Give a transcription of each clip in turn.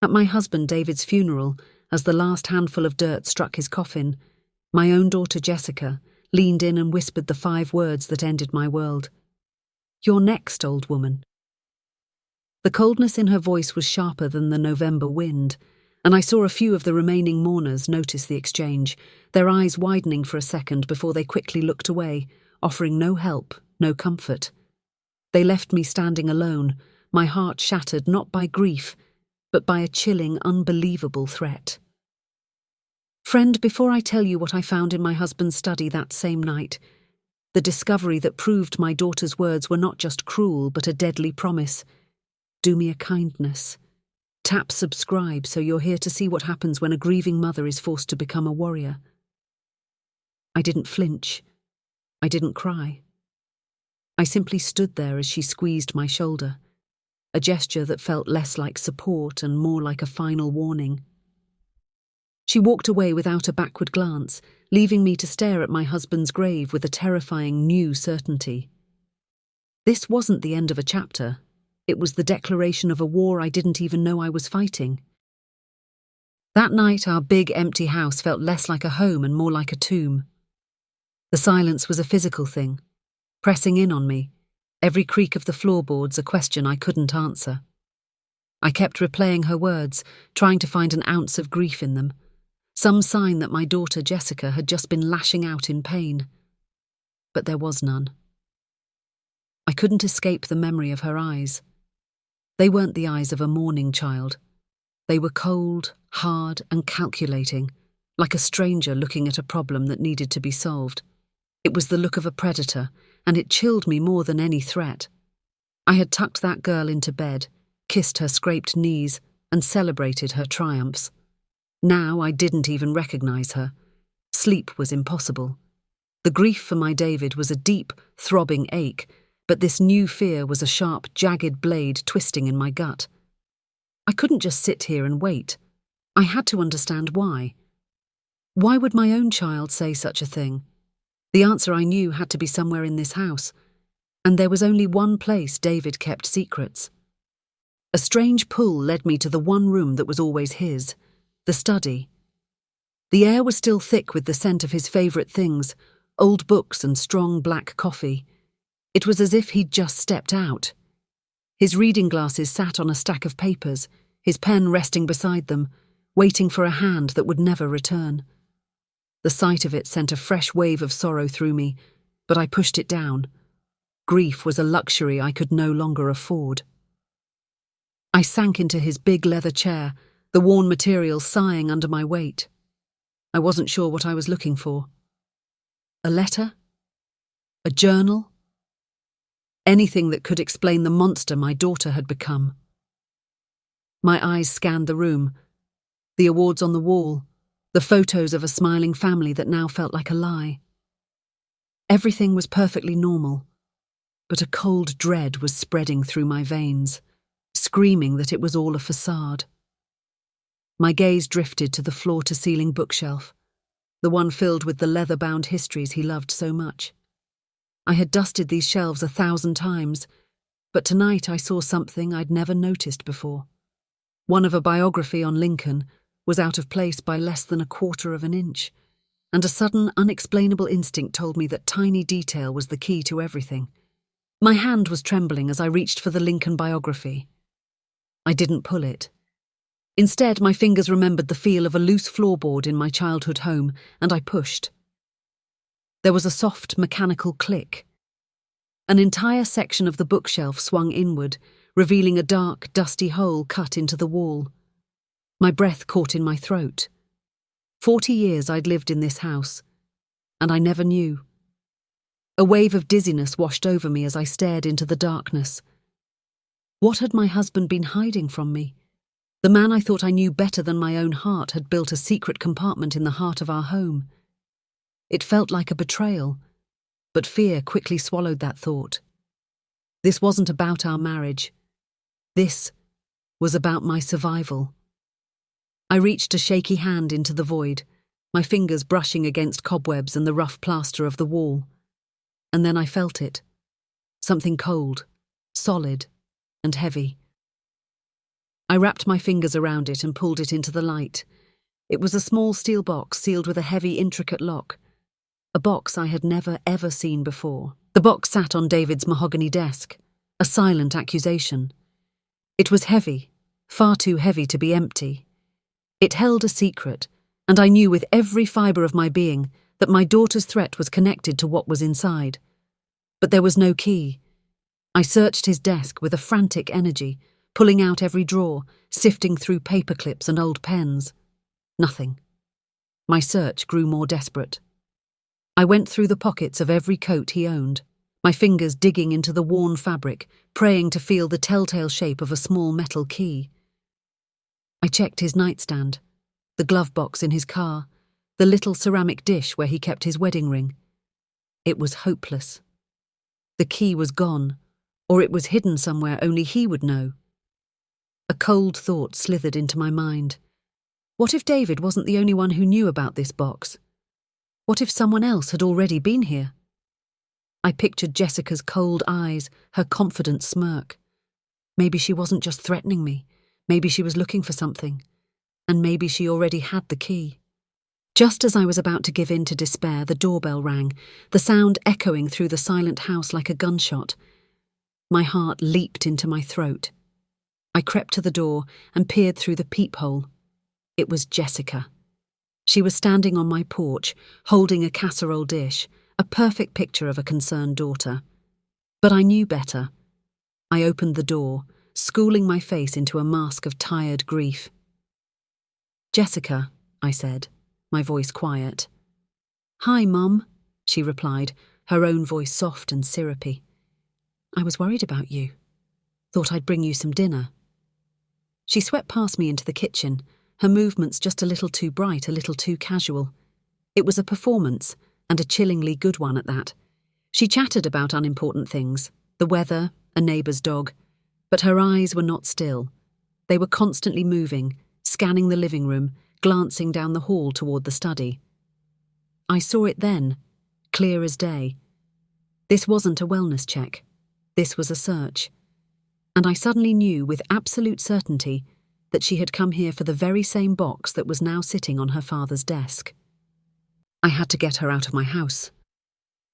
At my husband David's funeral, as the last handful of dirt struck his coffin, my own daughter Jessica leaned in and whispered the 5 words that ended my world. "You're next, old woman." The coldness in her voice was sharper than the November wind, and I saw a few of the remaining mourners notice the exchange, their eyes widening for a second before they quickly looked away, offering no help, no comfort. They left me standing alone, my heart shattered not by grief, but by a chilling, unbelievable threat. Friend, before I tell you what I found in my husband's study that same night, the discovery that proved my daughter's words were not just cruel but a deadly promise, do me a kindness. Tap subscribe so you're here to see what happens when a grieving mother is forced to become a warrior. I didn't flinch. I didn't cry. I simply stood there as she squeezed my shoulder, a gesture that felt less like support and more like a final warning. She walked away without a backward glance, leaving me to stare at my husband's grave with a terrifying new certainty. This wasn't the end of a chapter. It was the declaration of a war I didn't even know I was fighting. That night, our big empty house felt less like a home and more like a tomb. The silence was a physical thing, pressing in on me, every creak of the floorboards a question I couldn't answer. I kept replaying her words, trying to find an ounce of grief in them, some sign that my daughter Jessica had just been lashing out in pain. But there was none. I couldn't escape the memory of her eyes. They weren't the eyes of a mourning child. They were cold, hard, and calculating, like a stranger looking at a problem that needed to be solved. It was the look of a predator, and it chilled me more than any threat. I had tucked that girl into bed, kissed her scraped knees, and celebrated her triumphs. Now I didn't even recognize her. Sleep was impossible. The grief for my David was a deep, throbbing ache, but this new fear was a sharp, jagged blade twisting in my gut. I couldn't just sit here and wait. I had to understand why. Why would my own child say such a thing? The answer I knew had to be somewhere in this house, and there was only one place David kept secrets. A strange pull led me to the one room that was always his, the study. The air was still thick with the scent of his favourite things, old books and strong black coffee. It was as if he'd just stepped out. His reading glasses sat on a stack of papers, his pen resting beside them, waiting for a hand that would never return. The sight of it sent a fresh wave of sorrow through me, but I pushed it down. Grief was a luxury I could no longer afford. I sank into his big leather chair, the worn material sighing under my weight. I wasn't sure what I was looking for. A letter? A journal? Anything that could explain the monster my daughter had become. My eyes scanned the room, the awards on the wall, the photos of a smiling family that now felt like a lie. Everything was perfectly normal, but a cold dread was spreading through my veins, screaming that it was all a facade. My gaze drifted to the floor-to-ceiling bookshelf, the one filled with the leather-bound histories he loved so much. I had dusted these shelves 1,000 times, but tonight I saw something I'd never noticed before. One of a biography on Lincoln was out of place by less than 1/4 of an inch, and a sudden, unexplainable instinct told me that tiny detail was the key to everything. My hand was trembling as I reached for the Lincoln biography. I didn't pull it. Instead, my fingers remembered the feel of a loose floorboard in my childhood home, and I pushed. There was a soft, mechanical click. An entire section of the bookshelf swung inward, revealing a dark, dusty hole cut into the wall. My breath caught in my throat. 40 years I'd lived in this house, and I never knew. A wave of dizziness washed over me as I stared into the darkness. What had my husband been hiding from me? The man I thought I knew better than my own heart had built a secret compartment in the heart of our home. It felt like a betrayal, but fear quickly swallowed that thought. This wasn't about our marriage. This was about my survival. I reached a shaky hand into the void, my fingers brushing against cobwebs and the rough plaster of the wall. And then I felt it. Something cold, solid, and heavy. I wrapped my fingers around it and pulled it into the light. It was a small steel box sealed with a heavy, intricate lock. A box I had never, ever seen before. The box sat on David's mahogany desk, a silent accusation. It was heavy, far too heavy to be empty. It held a secret, and I knew with every fibre of my being that my daughter's threat was connected to what was inside. But there was no key. I searched his desk with a frantic energy, pulling out every drawer, sifting through paper clips and old pens. Nothing. My search grew more desperate. I went through the pockets of every coat he owned, my fingers digging into the worn fabric, praying to feel the telltale shape of a small metal key. I checked his nightstand, the glove box in his car, the little ceramic dish where he kept his wedding ring. It was hopeless. The key was gone, or it was hidden somewhere only he would know. A cold thought slithered into my mind. What if David wasn't the only one who knew about this box? What if someone else had already been here? I pictured Jessica's cold eyes, her confident smirk. Maybe she wasn't just threatening me. Maybe she was looking for something. And maybe she already had the key. Just as I was about to give in to despair, the doorbell rang, the sound echoing through the silent house like a gunshot. My heart leaped into my throat. I crept to the door and peered through the peephole. It was Jessica. She was standing on my porch, holding a casserole dish, a perfect picture of a concerned daughter. But I knew better. I opened the door, schooling my face into a mask of tired grief. "Jessica," I said, my voice quiet. "Hi, Mum," she replied, her own voice soft and syrupy. "I was worried about you. Thought I'd bring you some dinner." She swept past me into the kitchen, her movements just a little too bright, a little too casual. It was a performance, and a chillingly good one at that. She chatted about unimportant things, the weather, a neighbour's dog, but her eyes were not still. They were constantly moving, scanning the living room, glancing down the hall toward the study. I saw it then, clear as day. This wasn't a wellness check. This was a search. And I suddenly knew with absolute certainty that she had come here for the very same box that was now sitting on her father's desk. I had to get her out of my house.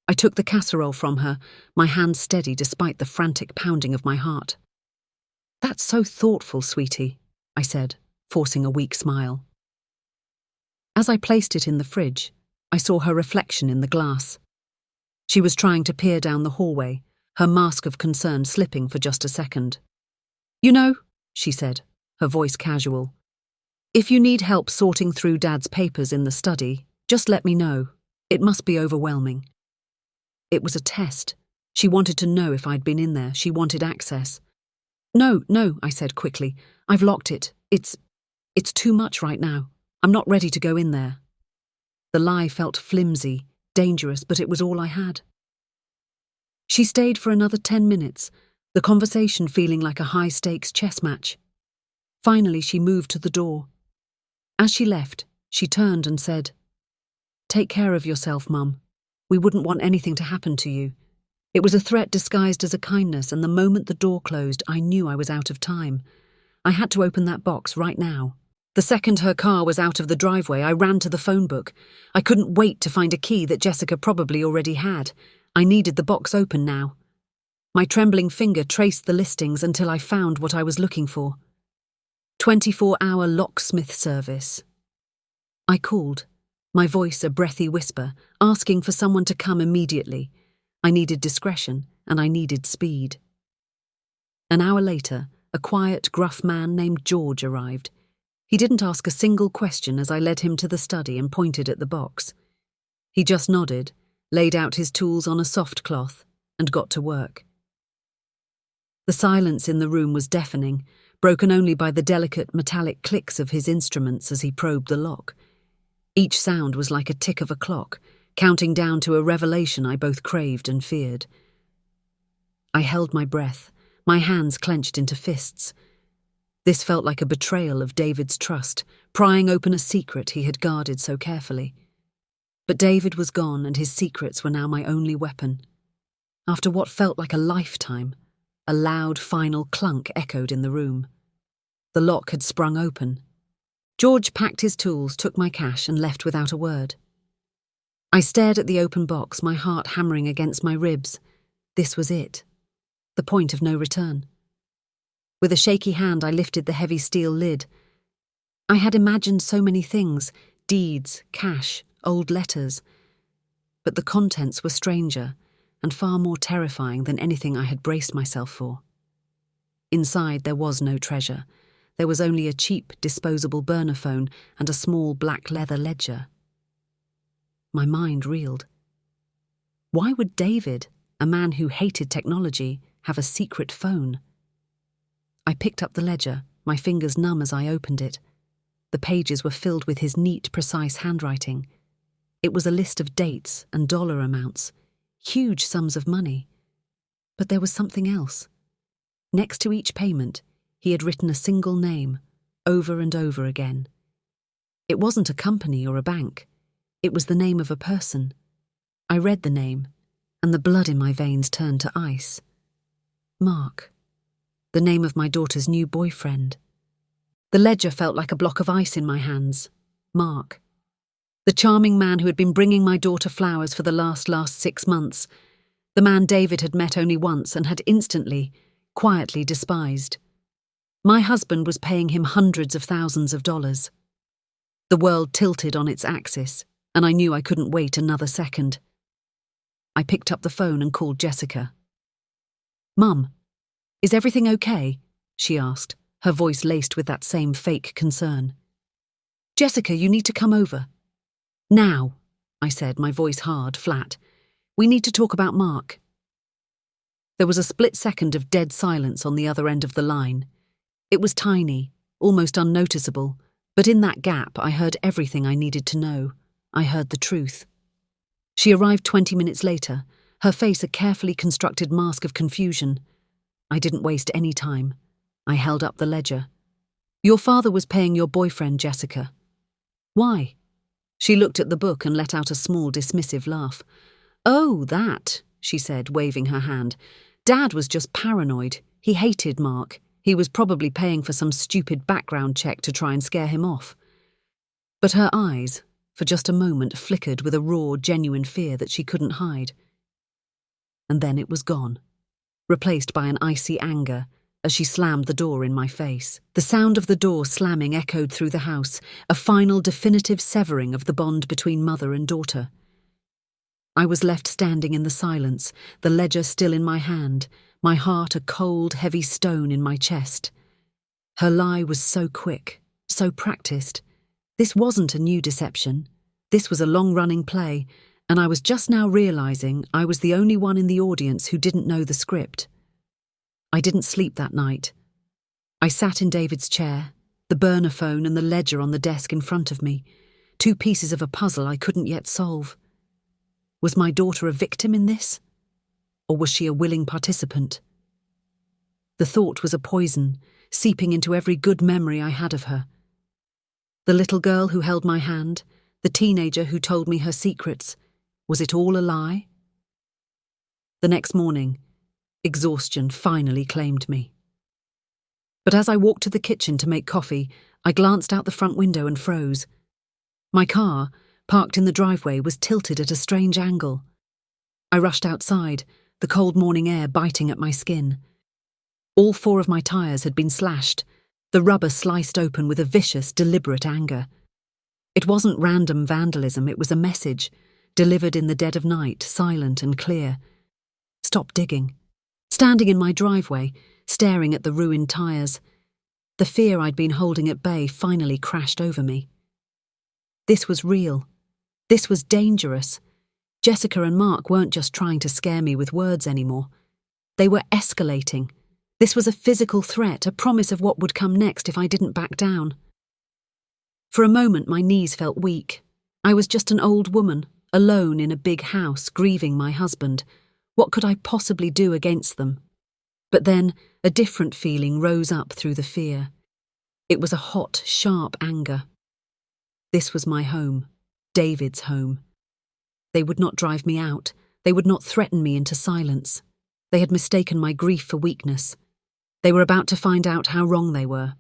I took the casserole from her, my hand steady despite the frantic pounding of my heart. "That's so thoughtful, sweetie," I said, forcing a weak smile. As I placed it in the fridge, I saw her reflection in the glass. She was trying to peer down the hallway, her mask of concern slipping for just a second. "You know," she said, her voice casual, "if you need help sorting through Dad's papers in the study, just let me know. It must be overwhelming." It was a test. She wanted to know if I'd been in there. She wanted access. No, I said quickly. "I've locked it. It's too much right now. I'm not ready to go in there." The lie felt flimsy, dangerous, but it was all I had. She stayed for another 10 minutes, the conversation feeling like a high-stakes chess match. Finally, she moved to the door. As she left, she turned and said, "Take care of yourself, Mum. We wouldn't want anything to happen to you." It was a threat disguised as a kindness, and the moment the door closed, I knew I was out of time. I had to open that box right now. The second her car was out of the driveway, I ran to the phone book. I couldn't wait to find a key that Jessica probably already had. I needed the box open now. My trembling finger traced the listings until I found what I was looking for. 24-hour locksmith service. I called, my voice a breathy whisper, asking for someone to come immediately. I needed discretion, and I needed speed. An hour later, a quiet, gruff man named George arrived. He didn't ask a single question as I led him to the study and pointed at the box. He just nodded, laid out his tools on a soft cloth, and got to work. The silence in the room was deafening, broken only by the delicate metallic clicks of his instruments as he probed the lock. Each sound was like a tick of a clock, counting down to a revelation I both craved and feared. I held my breath, my hands clenched into fists. This felt like a betrayal of David's trust, prying open a secret he had guarded so carefully. But David was gone, and his secrets were now my only weapon. After what felt like a lifetime, a loud final clunk echoed in the room. The lock had sprung open. George packed his tools, took my cash, and left without a word. I stared at the open box, my heart hammering against my ribs. This was it. The point of no return. With a shaky hand, I lifted the heavy steel lid. I had imagined so many things: deeds, cash, old letters. But the contents were stranger and far more terrifying than anything I had braced myself for. Inside there was no treasure. There was only a cheap, disposable burner phone and a small black leather ledger. My mind reeled. Why would David, a man who hated technology, have a secret phone? I picked up the ledger, my fingers numb as I opened it. The pages were filled with his neat, precise handwriting. It was a list of dates and dollar amounts, huge sums of money. But there was something else. Next to each payment, he had written a single name, over and over again. It wasn't a company or a bank. It was the name of a person. I read the name, and the blood in my veins turned to ice. Mark. The name of my daughter's new boyfriend. The ledger felt like a block of ice in my hands. Mark. The charming man who had been bringing my daughter flowers for the last 6 months. The man David had met only once and had instantly, quietly despised. My husband was paying him hundreds of thousands of dollars. The world tilted on its axis, and I knew I couldn't wait another second. I picked up the phone and called Jessica. "Mum, is everything okay?" she asked, her voice laced with that same fake concern. "Jessica, you need to come over." "Now," I said, my voice hard, flat. "We need to talk about Mark." There was a split second of dead silence on the other end of the line. It was tiny, almost unnoticeable, but in that gap I heard everything I needed to know. I heard the truth. She arrived 20 minutes later, her face a carefully constructed mask of confusion. I didn't waste any time. I held up the ledger. "Your father was paying your boyfriend, Jessica." "Why?" She looked at the book and let out a small, dismissive laugh. "Oh, that," she said, waving her hand. "Dad was just paranoid. He hated Mark. He was probably paying for some stupid background check to try and scare him off." But her eyes, for just a moment, flickered with a raw, genuine fear that she couldn't hide. And then it was gone, replaced by an icy anger as she slammed the door in my face. The sound of the door slamming echoed through the house, a final, definitive severing of the bond between mother and daughter. I was left standing in the silence, the ledger still in my hand, my heart a cold, heavy stone in my chest. Her lie was so quick, so practiced. This wasn't a new deception. This was a long-running play, and I was just now realizing I was the only one in the audience who didn't know the script. I didn't sleep that night. I sat in David's chair, the burner phone and the ledger on the desk in front of me, 2 pieces of a puzzle I couldn't yet solve. Was my daughter a victim in this? Or was she a willing participant? The thought was a poison, seeping into every good memory I had of her. The little girl who held my hand, the teenager who told me her secrets, was it all a lie? The next morning, exhaustion finally claimed me. But as I walked to the kitchen to make coffee, I glanced out the front window and froze. My car, parked in the driveway, was tilted at a strange angle. I rushed outside, the cold morning air biting at my skin. All 4 of my tyres had been slashed, the rubber sliced open with a vicious, deliberate anger. It wasn't random vandalism, it was a message, delivered in the dead of night, silent and clear. Stop digging. Standing in my driveway, staring at the ruined tyres, the fear I'd been holding at bay finally crashed over me. This was real. This was dangerous. Jessica and Mark weren't just trying to scare me with words anymore. They were escalating. This was a physical threat, a promise of what would come next if I didn't back down. For a moment, my knees felt weak. I was just an old woman, alone in a big house, grieving my husband. What could I possibly do against them? But then, a different feeling rose up through the fear. It was a hot, sharp anger. This was my home, David's home. They would not drive me out. They would not threaten me into silence. They had mistaken my grief for weakness. They were about to find out how wrong they were.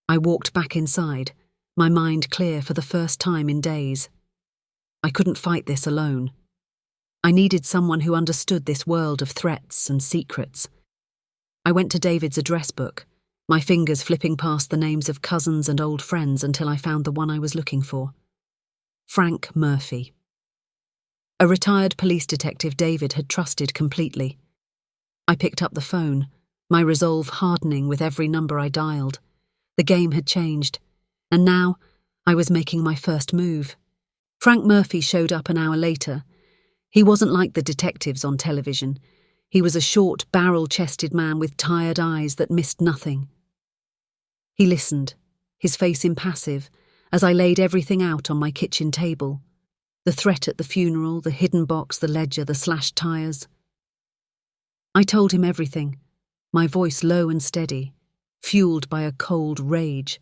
I walked back inside, my mind clear for the first time in days. I couldn't fight this alone. I needed someone who understood this world of threats and secrets. I went to David's address book, my fingers flipping past the names of cousins and old friends until I found the one I was looking for. Frank Murphy. A retired police detective David had trusted completely. I picked up the phone, my resolve hardening with every number I dialed. The game had changed, and now I was making my first move. Frank Murphy showed up an hour later. He wasn't like the detectives on television. He was a short, barrel-chested man with tired eyes that missed nothing. He listened, his face impassive, as I laid everything out on my kitchen table. The threat at the funeral, the hidden box, the ledger, the slashed tires. I told him everything, my voice low and steady, fueled by a cold rage.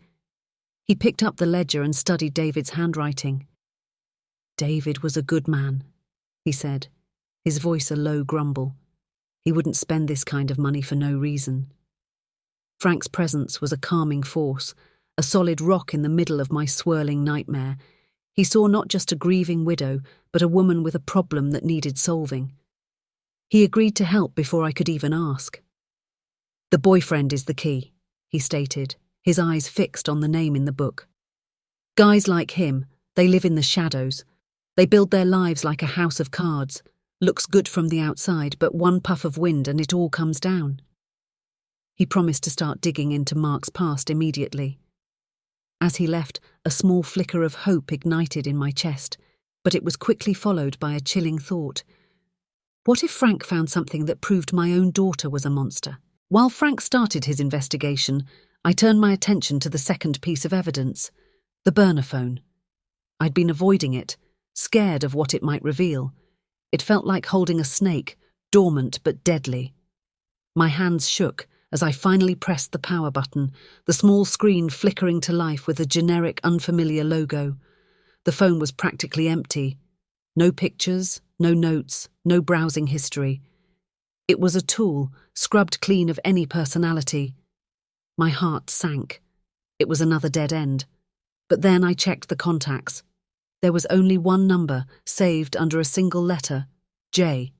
He picked up the ledger and studied David's handwriting. David was a good man, he said, his voice a low grumble. He wouldn't spend this kind of money for no reason. Frank's presence was a calming force, a solid rock in the middle of my swirling nightmare. He saw not just a grieving widow, but a woman with a problem that needed solving. He agreed to help before I could even ask. The boyfriend is the key, he stated, his eyes fixed on the name in the book. Guys like him, they live in the shadows. They build their lives like a house of cards. Looks good from the outside, but one puff of wind and it all comes down. He promised to start digging into Mark's past immediately. As he left, a small flicker of hope ignited in my chest, but it was quickly followed by a chilling thought. What if Frank found something that proved my own daughter was a monster? While Frank started his investigation, I turned my attention to the second piece of evidence, the burner phone. I'd been avoiding it, scared of what it might reveal. It felt like holding a snake, dormant but deadly. My hands shook as I finally pressed the power button, the small screen flickering to life with a generic, unfamiliar logo. The phone was practically empty. No pictures, no notes, no browsing history. It was a tool, scrubbed clean of any personality. My heart sank. It was another dead end. But then I checked the contacts. There was only one number, saved under a single letter, J.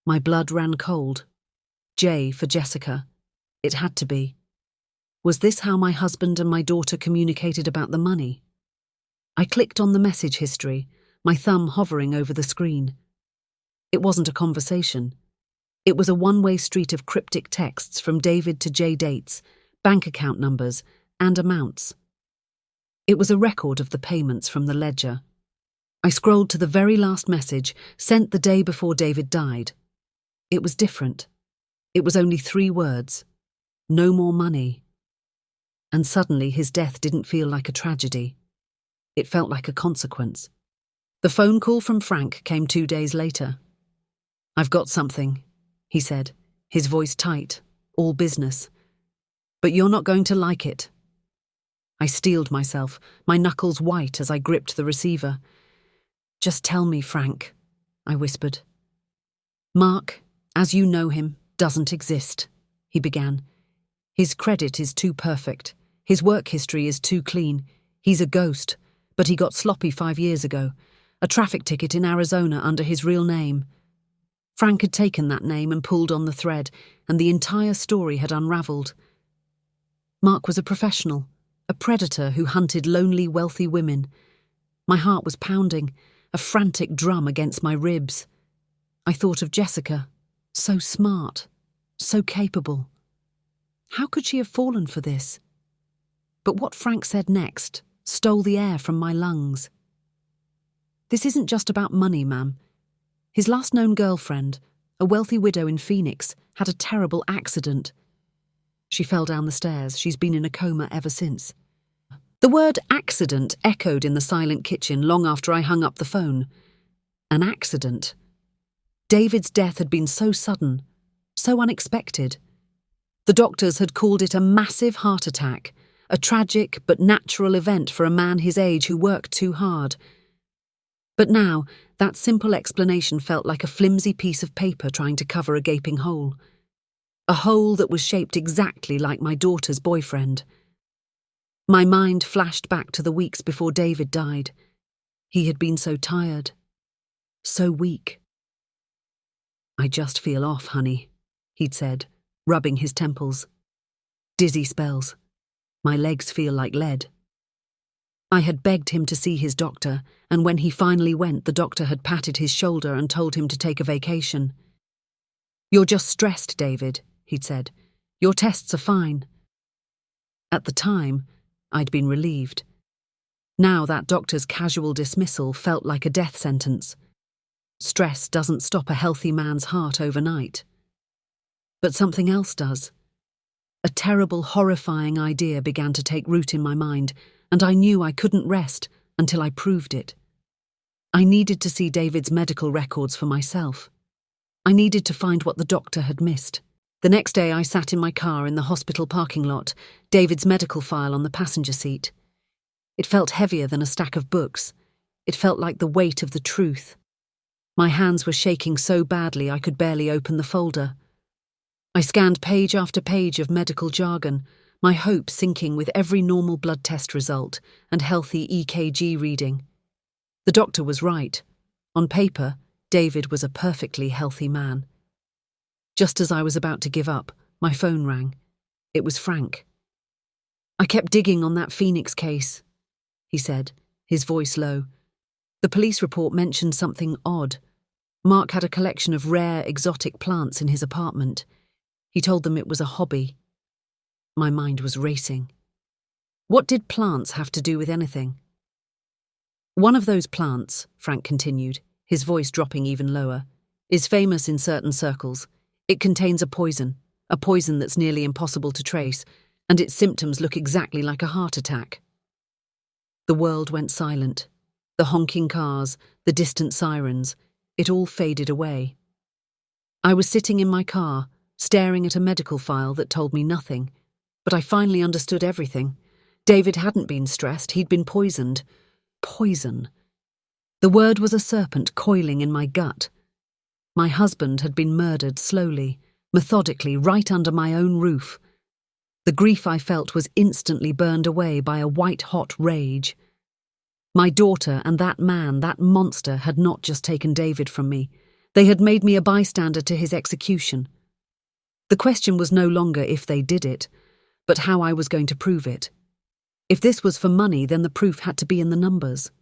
My blood ran cold. J for Jessica. It had to be. Was this how my husband and my daughter communicated about the money? I clicked on the message history, my thumb hovering over the screen. It wasn't a conversation. It was a one-way street of cryptic texts from David to J dates, bank account numbers, and amounts. It was a record of the payments from the ledger. I scrolled to the very last message, sent the day before David died. It was different. It was only 3 words. No more money. And suddenly his death didn't feel like a tragedy. It felt like a consequence. The phone call from Frank came 2 days later. "I've got something," he said, his voice tight, all business. "But you're not going to like it." I steeled myself, my knuckles white as I gripped the receiver. "Just tell me, Frank," I whispered. "Mark, as you know him, doesn't exist," he began. "His credit is too perfect. His work history is too clean. He's a ghost, but he got sloppy 5 years ago. A traffic ticket in Arizona under his real name. Frank had taken that name and pulled on the thread, and the entire story had unraveled. Mark was a professional, a predator who hunted lonely, wealthy women. My heart was pounding, a frantic drum against my ribs. I thought of Jessica, so smart, so capable. How could she have fallen for this? But what Frank said next stole the air from my lungs. "This isn't just about money, ma'am. His last known girlfriend, a wealthy widow in Phoenix, had a terrible accident. She fell down the stairs. She's been in a coma ever since." The word accident echoed in the silent kitchen long after I hung up the phone. An accident. David's death had been so sudden, so unexpected. The doctors had called it a massive heart attack, a tragic but natural event for a man his age who worked too hard. But now, that simple explanation felt like a flimsy piece of paper trying to cover a gaping hole. A hole that was shaped exactly like my daughter's boyfriend. My mind flashed back to the weeks before David died. He had been so tired, so weak. "I just feel off, honey," he'd said, rubbing his temples. "Dizzy spells. My legs feel like lead." I had begged him to see his doctor, and when he finally went, the doctor had patted his shoulder and told him to take a vacation. "You're just stressed, David," he'd said. "Your tests are fine." At the time, I'd been relieved. Now that doctor's casual dismissal felt like a death sentence. Stress doesn't stop a healthy man's heart overnight. But something else does. A terrible, horrifying idea began to take root in my mind, and I knew I couldn't rest until I proved it. I needed to see David's medical records for myself. I needed to find what the doctor had missed. The next day I sat in my car in the hospital parking lot, David's medical file on the passenger seat. It felt heavier than a stack of books. It felt like the weight of the truth. My hands were shaking so badly I could barely open the folder. I scanned page after page of medical jargon, my hope sinking with every normal blood test result and healthy EKG reading. The doctor was right. On paper, David was a perfectly healthy man. Just as I was about to give up, my phone rang. It was Frank. "I kept digging on that Phoenix case," he said, his voice low. "The police report mentioned something odd. Mark had a collection of rare, exotic plants in his apartment. He told them it was a hobby." My mind was racing. What did plants have to do with anything? "One of those plants," Frank continued, his voice dropping even lower, "is famous in certain circles. It contains a poison that's nearly impossible to trace, and its symptoms look exactly like a heart attack." The world went silent. The honking cars, the distant sirens, it all faded away. I was sitting in my car, staring at a medical file that told me nothing, but I finally understood everything. David hadn't been stressed, he'd been poisoned. Poison. The word was a serpent coiling in my gut. My husband had been murdered slowly, methodically, right under my own roof. The grief I felt was instantly burned away by a white-hot rage. My daughter and that man, that monster, had not just taken David from me. They had made me a bystander to his execution. The question was no longer if they did it, but how I was going to prove it. If this was for money, then the proof had to be in the numbers.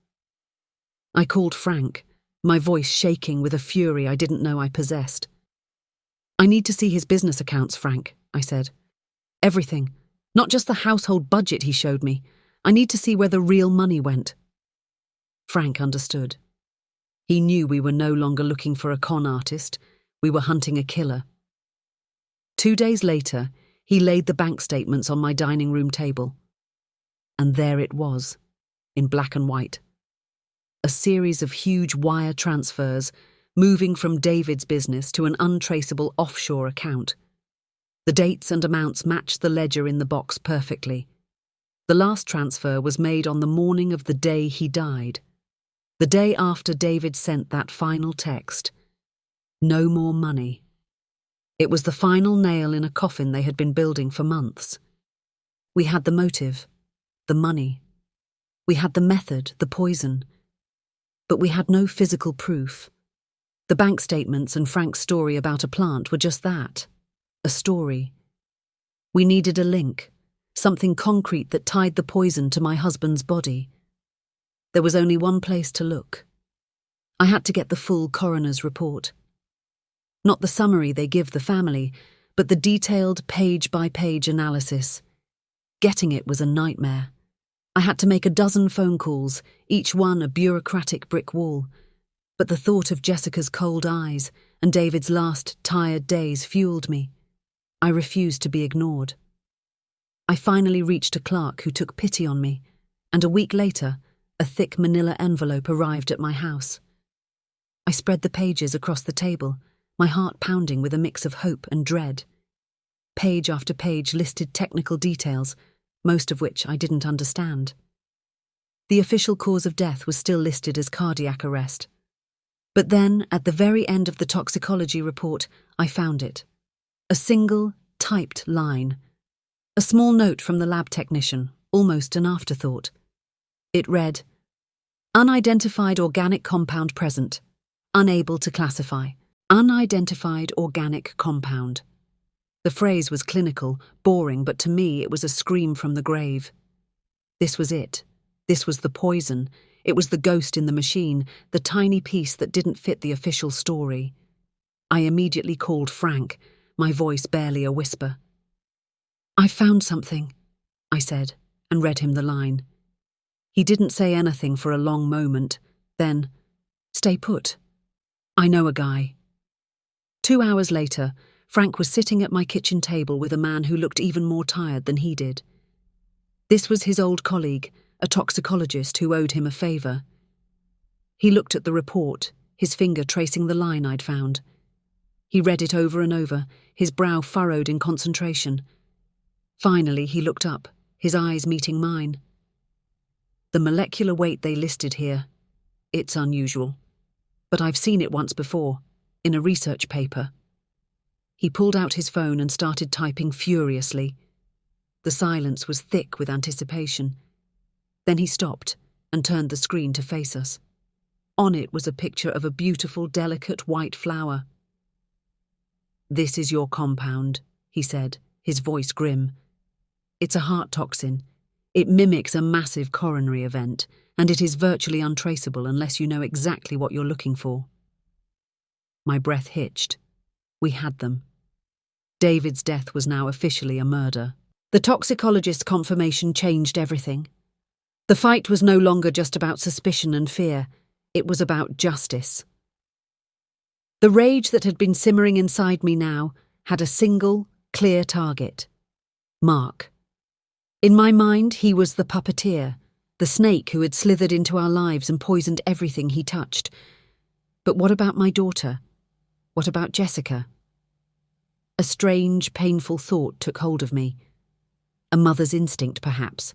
I called Frank, my voice shaking with a fury I didn't know I possessed. "I need to see his business accounts, Frank," I said. "Everything. Not just the household budget he showed me. I need to see where the real money went." Frank understood. He knew we were no longer looking for a con artist. We were hunting a killer. 2 days later, he laid the bank statements on my dining room table. And there it was, in black and white. A series of huge wire transfers, moving from David's business to an untraceable offshore account. The dates and amounts matched the ledger in the box perfectly. The last transfer was made on the morning of the day he died. The day after David sent that final text. No more money. It was the final nail in a coffin they had been building for months. We had the motive, the money. We had the method, the poison. But we had no physical proof. The bank statements and Frank's story about a plant were just that, a story. We needed a link, something concrete that tied the poison to my husband's body. There was only one place to look. I had to get the full coroner's report. Not the summary they give the family, but the detailed page-by-page analysis. Getting it was a nightmare. I had to make a dozen phone calls, each one a bureaucratic brick wall. But the thought of Jessica's cold eyes and David's last tired days fueled me. I refused to be ignored. I finally reached a clerk who took pity on me, and a week later, a thick manila envelope arrived at my house. I spread the pages across the table, my heart pounding with a mix of hope and dread. Page after page listed technical details, most of which I didn't understand. The official cause of death was still listed as cardiac arrest. But then, at the very end of the toxicology report, I found it. A single, typed line. A small note from the lab technician, almost an afterthought. It read, "Unidentified organic compound present. Unable to classify. Unidentified organic compound." The phrase was clinical, boring, but to me it was a scream from the grave. This was it. This was the poison. It was the ghost in the machine, the tiny piece that didn't fit the official story. I immediately called Frank, my voice barely a whisper. "I found something," I said, and read him the line. He didn't say anything for a long moment. Then, "Stay put. I know a guy." 2 hours later, Frank was sitting at my kitchen table with a man who looked even more tired than he did. This was his old colleague, a toxicologist who owed him a favour. He looked at the report, his finger tracing the line I'd found. He read it over and over, his brow furrowed in concentration. Finally, he looked up, his eyes meeting mine. "The molecular weight they listed here, it's unusual. But I've seen it once before, in a research paper." He pulled out his phone and started typing furiously. The silence was thick with anticipation. Then he stopped and turned the screen to face us. On it was a picture of a beautiful, delicate white flower. "This is your compound," he said, his voice grim. "It's a heart toxin. It mimics a massive coronary event, and it is virtually untraceable unless you know exactly what you're looking for." My breath hitched. We had them. David's death was now officially a murder. The toxicologist's confirmation changed everything. The fight was no longer just about suspicion and fear. It was about justice. The rage that had been simmering inside me now had a single, clear target. Mark. In my mind, he was the puppeteer, the snake who had slithered into our lives and poisoned everything he touched. But what about my daughter? What about Jessica? A strange, painful thought took hold of me. A mother's instinct, perhaps.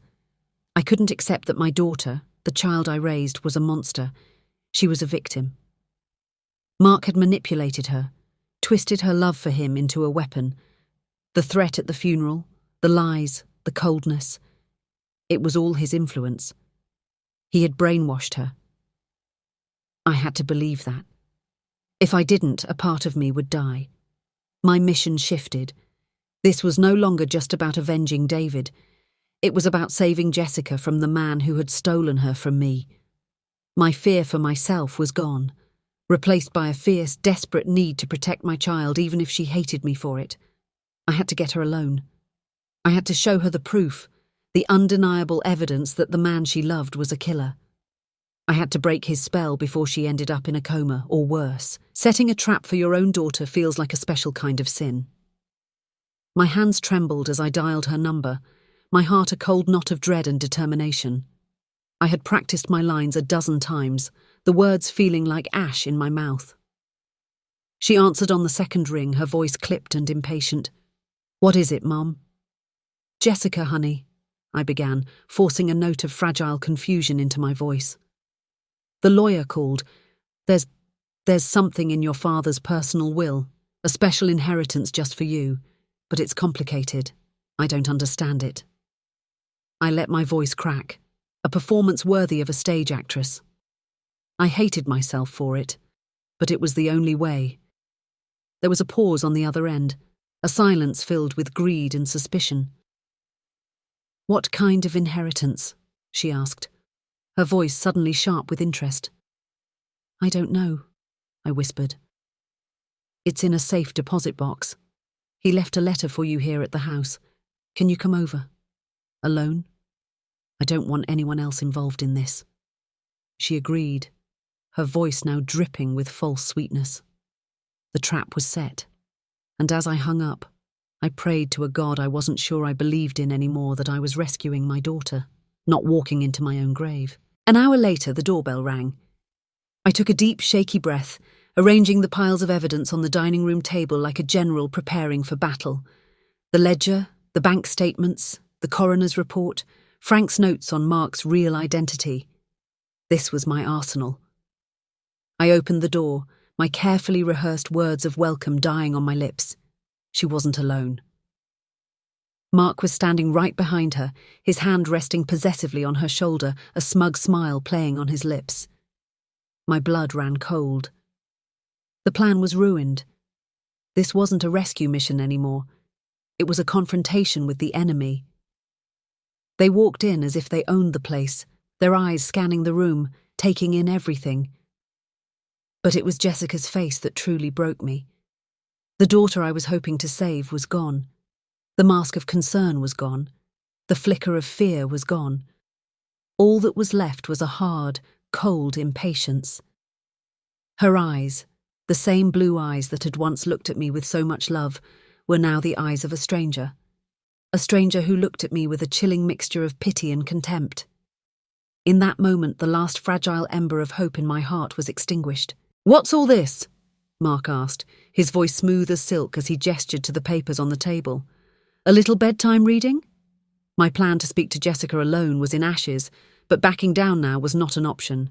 I couldn't accept that my daughter, the child I raised, was a monster. She was a victim. Mark had manipulated her, twisted her love for him into a weapon. The threat at the funeral, the lies, the coldness. It was all his influence. He had brainwashed her. I had to believe that. If I didn't, a part of me would die. My mission shifted. This was no longer just about avenging David. It was about saving Jessica from the man who had stolen her from me. My fear for myself was gone, replaced by a fierce, desperate need to protect my child even if she hated me for it. I had to get her alone. I had to show her the proof, the undeniable evidence that the man she loved was a killer. I had to break his spell before she ended up in a coma, or worse. Setting a trap for your own daughter feels like a special kind of sin. My hands trembled as I dialed her number, my heart a cold knot of dread and determination. I had practiced my lines a dozen times, the words feeling like ash in my mouth. She answered on the second ring, her voice clipped and impatient. "What is it, Mom?" "Jessica, honey," I began, forcing a note of fragile confusion into my voice. "The lawyer called. There's something in your father's personal will, a special inheritance just for you, but it's complicated. I don't understand it." I let my voice crack, a performance worthy of a stage actress. I hated myself for it, but it was the only way. There was a pause on the other end, a silence filled with greed and suspicion. "What kind of inheritance?" she asked, her voice suddenly sharp with interest. "I don't know," I whispered. "It's in a safe deposit box. He left a letter for you here at the house. Can you come over? Alone? I don't want anyone else involved in this." She agreed, her voice now dripping with false sweetness. The trap was set, and as I hung up, I prayed to a God I wasn't sure I believed in anymore that I was rescuing my daughter, not walking into my own grave. An hour later, the doorbell rang. I took a deep, shaky breath, arranging the piles of evidence on the dining room table like a general preparing for battle. The ledger, the bank statements, the coroner's report, Frank's notes on Mark's real identity. This was my arsenal. I opened the door, my carefully rehearsed words of welcome dying on my lips. She wasn't alone. Mark was standing right behind her, his hand resting possessively on her shoulder, a smug smile playing on his lips. My blood ran cold. The plan was ruined. This wasn't a rescue mission anymore. It was a confrontation with the enemy. They walked in as if they owned the place, their eyes scanning the room, taking in everything. But it was Jessica's face that truly broke me. The daughter I was hoping to save was gone. The mask of concern was gone. The flicker of fear was gone. All that was left was a hard, cold impatience. Her eyes, the same blue eyes that had once looked at me with so much love, were now the eyes of a stranger. A stranger who looked at me with a chilling mixture of pity and contempt. In that moment, the last fragile ember of hope in my heart was extinguished. "What's all this?" Mark asked, his voice smooth as silk as he gestured to the papers on the table. "A little bedtime reading?" My plan to speak to Jessica alone was in ashes, but backing down now was not an option.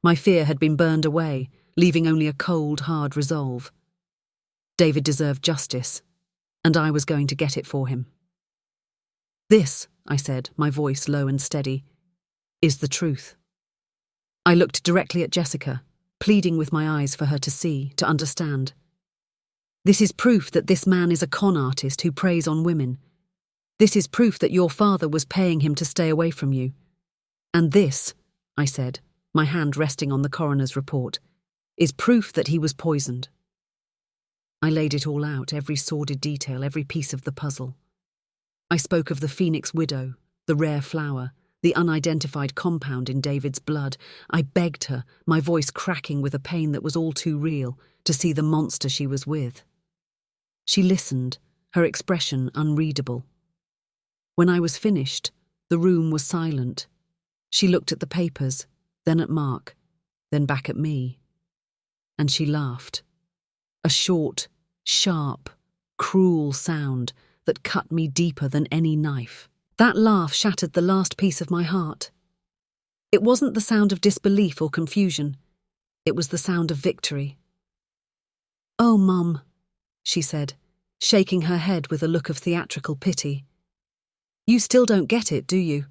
My fear had been burned away, leaving only a cold, hard resolve. David deserved justice, and I was going to get it for him. "This," I said, my voice low and steady, "is the truth." I looked directly at Jessica, pleading with my eyes for her to see, to understand. "This is proof that this man is a con artist who preys on women. This is proof that your father was paying him to stay away from you. And this," I said, my hand resting on the coroner's report, "is proof that he was poisoned." I laid it all out, every sordid detail, every piece of the puzzle. I spoke of the Phoenix widow, the rare flower, the unidentified compound in David's blood. I begged her, my voice cracking with a pain that was all too real, to see the monster she was with. She listened, her expression unreadable. When I was finished, the room was silent. She looked at the papers, then at Mark, then back at me. And she laughed. A short, sharp, cruel sound that cut me deeper than any knife. That laugh shattered the last piece of my heart. It wasn't the sound of disbelief or confusion. It was the sound of victory. "Oh, Mum," she said, shaking her head with a look of theatrical pity. "You still don't get it, do you?"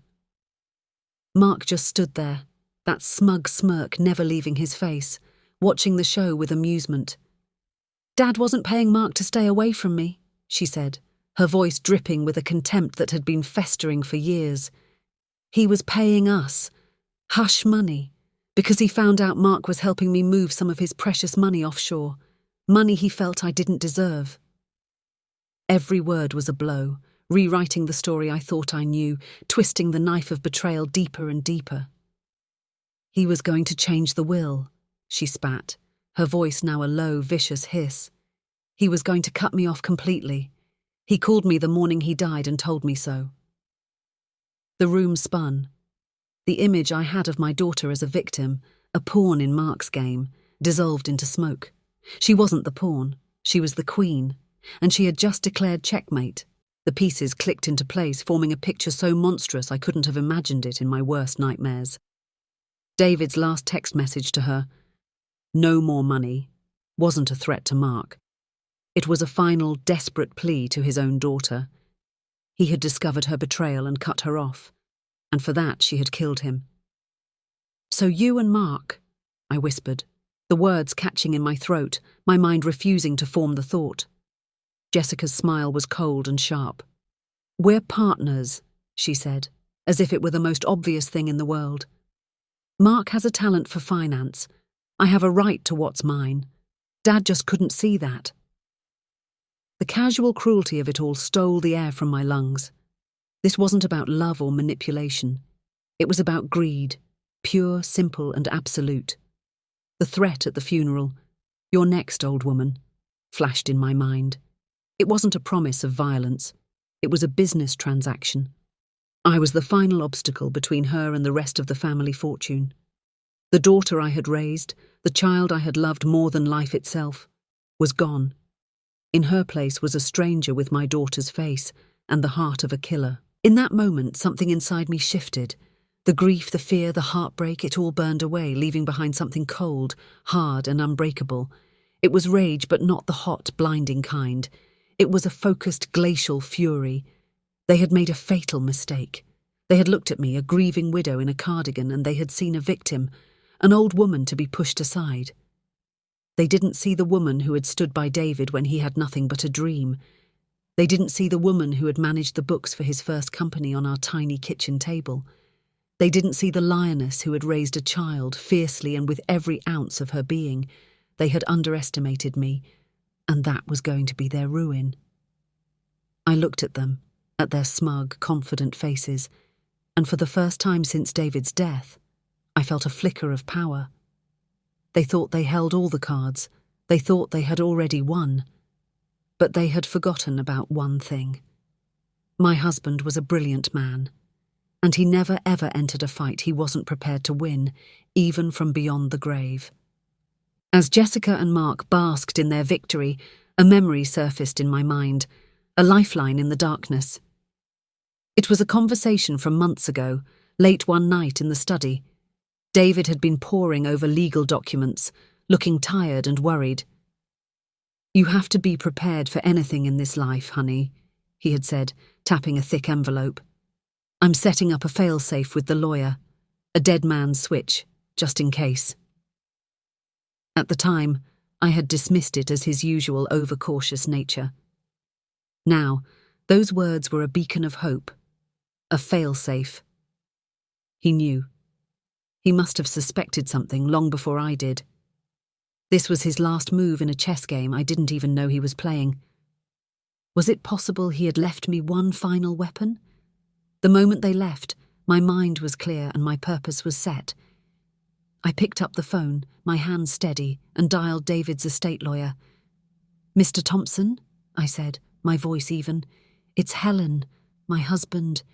Mark just stood there, that smug smirk never leaving his face, watching the show with amusement. "Dad wasn't paying Mark to stay away from me," she said, her voice dripping with a contempt that had been festering for years. "He was paying us, hush money, because he found out Mark was helping me move some of his precious money offshore, money he felt I didn't deserve." Every word was a blow, rewriting the story I thought I knew, twisting the knife of betrayal deeper and deeper. "He was going to change the will," she spat, her voice now a low, vicious hiss. "He was going to cut me off completely. He called me the morning he died and told me so." The room spun. The image I had of my daughter as a victim, a pawn in Mark's game, dissolved into smoke. She wasn't the pawn, she was the queen, and she had just declared checkmate. The pieces clicked into place, forming a picture so monstrous I couldn't have imagined it in my worst nightmares. David's last text message to her, "No more money," wasn't a threat to Mark. It was a final, desperate plea to his own daughter. He had discovered her betrayal and cut her off, and for that she had killed him. "So you and Mark," I whispered, the words catching in my throat, my mind refusing to form the thought. Jessica's smile was cold and sharp. "We're partners," she said, as if it were the most obvious thing in the world. "Mark has a talent for finance. I have a right to what's mine. Dad just couldn't see that." The casual cruelty of it all stole the air from my lungs. This wasn't about love or manipulation. It was about greed, pure, simple, and absolute. The threat at the funeral, "You're next, old woman," flashed in my mind. It wasn't a promise of violence. It was a business transaction. I was the final obstacle between her and the rest of the family fortune. The daughter I had raised, the child I had loved more than life itself, was gone. In her place was a stranger with my daughter's face and the heart of a killer. In that moment, something inside me shifted. The grief, the fear, the heartbreak, it all burned away, leaving behind something cold, hard, and unbreakable. It was rage, but not the hot, blinding kind. It was a focused, glacial fury. They had made a fatal mistake. They had looked at me, a grieving widow in a cardigan, and they had seen a victim, an old woman to be pushed aside. They didn't see the woman who had stood by David when he had nothing but a dream. They didn't see the woman who had managed the books for his first company on our tiny kitchen table. They didn't see the lioness who had raised a child fiercely and with every ounce of her being. They had underestimated me, and that was going to be their ruin. I looked at them, at their smug, confident faces, and for the first time since David's death, I felt a flicker of power. They thought they held all the cards. They thought they had already won. But they had forgotten about one thing. My husband was a brilliant man, and he never ever entered a fight he wasn't prepared to win, even from beyond the grave. As Jessica and Mark basked in their victory, a memory surfaced in my mind, a lifeline in the darkness. It was a conversation from months ago, late one night in the study. David had been poring over legal documents, looking tired and worried. "You have to be prepared for anything in this life, honey," he had said, tapping a thick envelope. "I'm setting up a fail-safe with the lawyer, a dead man's switch, just in case." At the time, I had dismissed it as his usual overcautious nature. Now, those words were a beacon of hope, a fail-safe. He knew. He must have suspected something long before I did. This was his last move in a chess game I didn't even know he was playing. Was it possible he had left me one final weapon? The moment they left, my mind was clear and my purpose was set. I picked up the phone, my hand steady, and dialed David's estate lawyer. "Mr. Thompson," I said, my voice even. "It's Helen, my husband.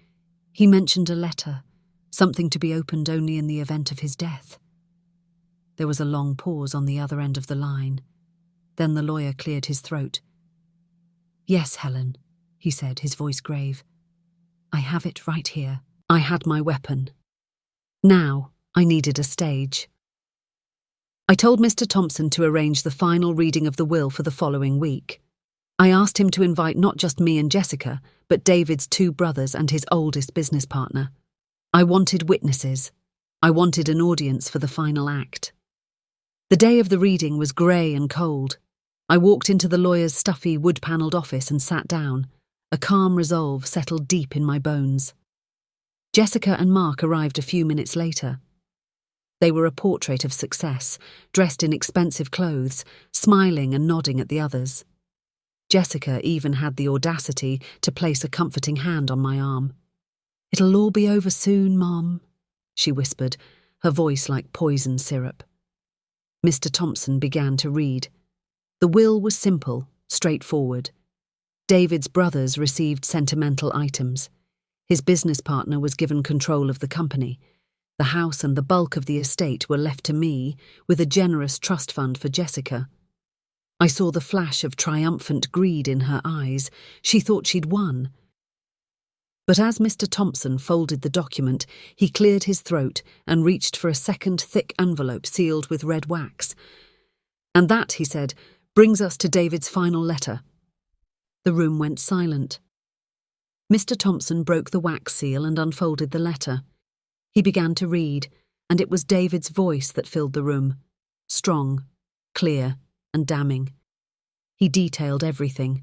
He mentioned a letter, something to be opened only in the event of his death." There was a long pause on the other end of the line. Then the lawyer cleared his throat. "Yes, Helen," he said, his voice grave. "I have it right here. I had my weapon. Now I needed a stage." I told Mr. Thompson to arrange the final reading of the will for the following week. I asked him to invite not just me and Jessica, but David's 2 brothers and his oldest business partner. I wanted witnesses. I wanted an audience for the final act. The day of the reading was grey and cold. I walked into the lawyer's stuffy wood-panelled office and sat down. A calm resolve settled deep in my bones. Jessica and Mark arrived a few minutes later. They were a portrait of success, dressed in expensive clothes, smiling and nodding at the others. Jessica even had the audacity to place a comforting hand on my arm. "It'll all be over soon, Mom," she whispered, her voice like poison syrup. Mr. Thompson began to read. The will was simple, straightforward. David's brothers received sentimental items. His business partner was given control of the company. The house and the bulk of the estate were left to me, with a generous trust fund for Jessica. I saw the flash of triumphant greed in her eyes. She thought she'd won. But as Mr. Thompson folded the document, he cleared his throat and reached for a second thick envelope sealed with red wax. "And that," he said, "brings us to David's final letter." The room went silent. Mr. Thompson broke the wax seal and unfolded the letter. He began to read, and it was David's voice that filled the room, strong, clear, and damning. He detailed everything.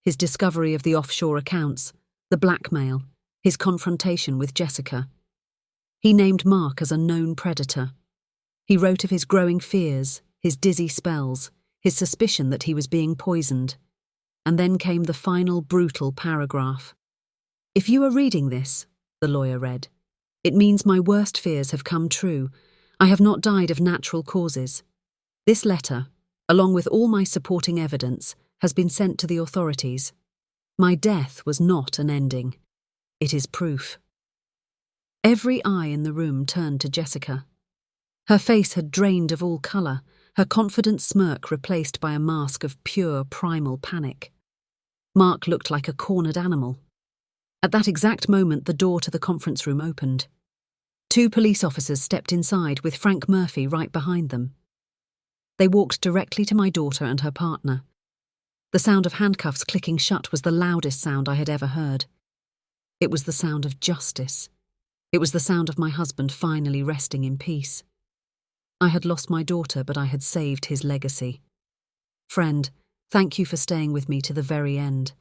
His discovery of the offshore accounts, the blackmail, his confrontation with Jessica. He named Mark as a known predator. He wrote of his growing fears, his dizzy spells, his suspicion that he was being poisoned. And then came the final brutal paragraph. "If you are reading this," the lawyer read, "it means my worst fears have come true. I have not died of natural causes. This letter, along with all my supporting evidence, has been sent to the authorities. My death was not an ending. It is proof." Every eye in the room turned to Jessica. Her face had drained of all colour, her confident smirk replaced by a mask of pure primal panic. Mark looked like a cornered animal. At that exact moment, the door to the conference room opened. 2 police officers stepped inside with Frank Murphy right behind them. They walked directly to my daughter and her partner. The sound of handcuffs clicking shut was the loudest sound I had ever heard. It was the sound of justice. It was the sound of my husband finally resting in peace. I had lost my daughter, but I had saved his legacy. Friend, thank you for staying with me to the very end.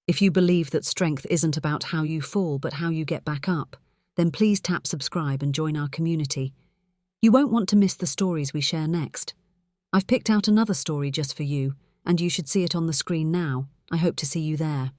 If you believe that strength isn't about how you fall but how you get back up, then please tap subscribe and join our community. You won't want to miss the stories we share next. I've picked out another story just for you, and you should see it on the screen now. I hope to see you there.